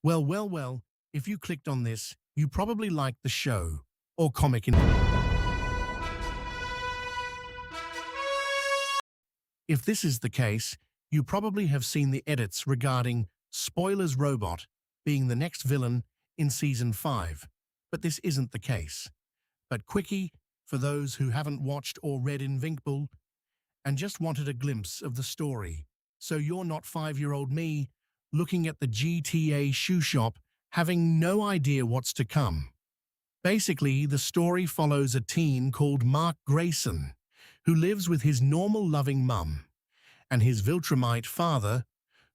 Well, if you clicked on this, you probably liked the show or comic. If this is the case, you probably have seen the edits regarding Spoilers Robot being the next villain in Season 5, but this isn't the case. But quickie, for those who haven't watched or read Invincible and just wanted a glimpse of the story, so you're not 5-year-old me looking at the GTA shoe shop having no idea what's to come. Basically, the story follows a teen called Mark Grayson, who lives with his normal loving mum, and his Viltrumite father,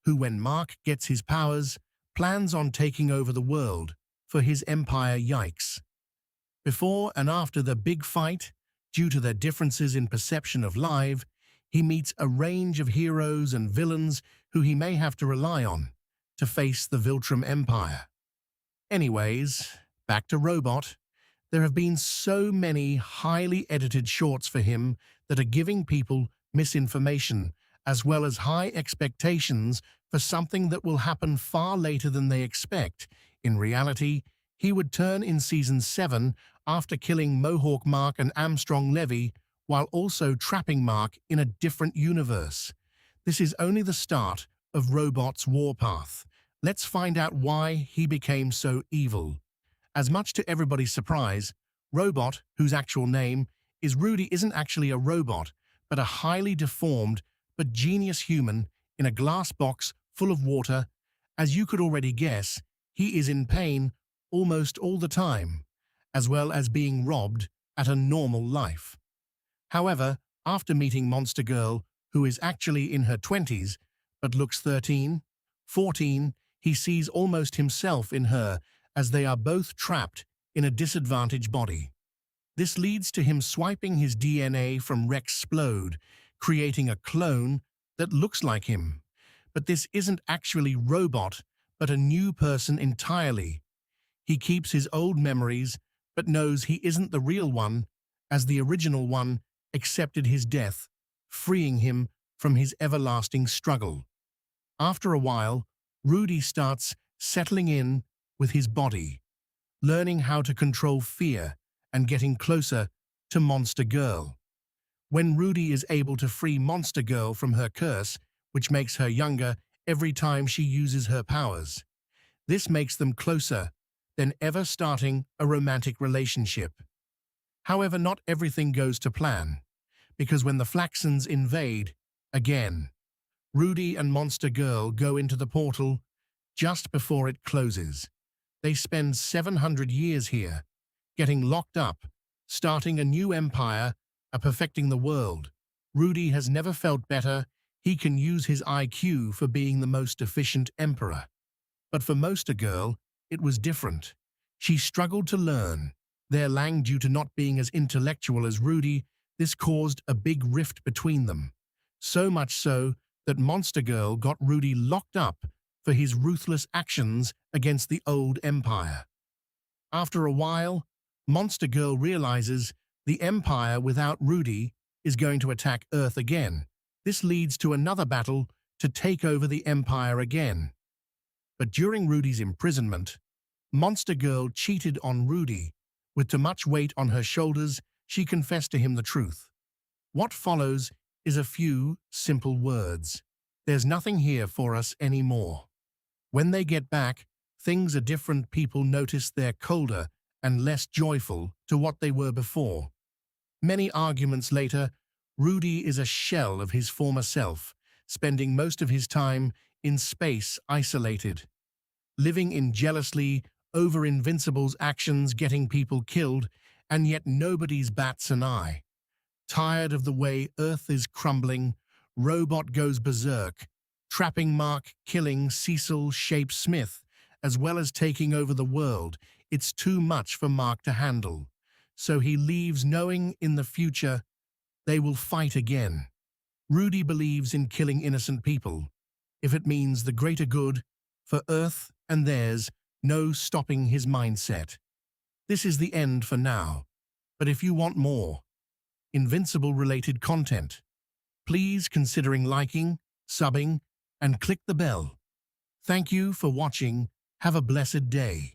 who when Mark gets his powers, plans on taking over the world for his empire. Yikes. Before and after the big fight, due to their differences in perception of life, he meets a range of heroes and villains who he may have to rely on to face the Viltrum Empire. Anyways, back to Robot. There have been so many highly edited shorts for him that are giving people misinformation as well as high expectations for something that will happen far later than they expect. In reality, he would turn in Season 7 after killing Mohawk Mark and Armstrong Levy while also trapping Mark in a different universe. This is only the start of Robot's warpath. Let's find out why he became so evil. As much to everybody's surprise, Robot, whose actual name is Rudy, isn't actually a robot, but a highly deformed but genius human in a glass box full of water. As you could already guess, he is in pain almost all the time, as well as being robbed at a normal life. However, after meeting Monster Girl, who is actually in her 20s but looks 13, 14, he sees almost himself in her as they are both trapped in a disadvantaged body. This leads to him swiping his DNA from Rexplode, creating a clone that looks like him. But this isn't actually Robot, but a new person entirely. He keeps his old memories, but knows he isn't the real one, as the original one accepted his death, freeing him from his everlasting struggle. After a while, Rudy starts settling in with his body, learning how to control fear and getting closer to Monster Girl. When Rudy is able to free Monster Girl from her curse, which makes her younger every time she uses her powers, this makes them closer than ever, starting a romantic relationship. However, not everything goes to plan, because when the Flaxons invade again, Rudy and Monster Girl go into the portal just before it closes. They spend 700 years here, getting locked up, starting a new empire, perfecting the world. Rudy has never felt better. He can use his IQ for being the most efficient emperor. But for Monster Girl, it was different. She struggled to learn their language due to not being as intellectual as Rudy. This caused a big rift between them. So much so that Monster Girl got Rudy locked up for his ruthless actions against the old empire. After a while, Monster Girl realizes the empire without Rudy is going to attack Earth again. This leads to another battle to take over the empire again. But during Rudy's imprisonment, Monster Girl cheated on Rudy. With too much weight on her shoulders, she confessed to him the truth. What follows is a few simple words. There's nothing here for us anymore. When they get back, things are different. People notice they're colder and less joyful to what they were before. Many arguments later, Rudy is a shell of his former self, spending most of his time in space isolated, living in jealously over Invincible's actions, getting people killed, and yet nobody's bats an eye. Tired of the way Earth is crumbling, Robot goes berserk, trapping Mark, killing Cecil Shape Smith, as well as taking over the world. It's too much for Mark to handle. So he leaves, knowing in the future they will fight again. Rudy believes in killing innocent people, if it means the greater good for Earth and theirs, no stopping his mindset. This is the end for now, but if you want more Invincible-related content, please considering liking, subbing, and click the bell. Thank you for watching Have a blessed day.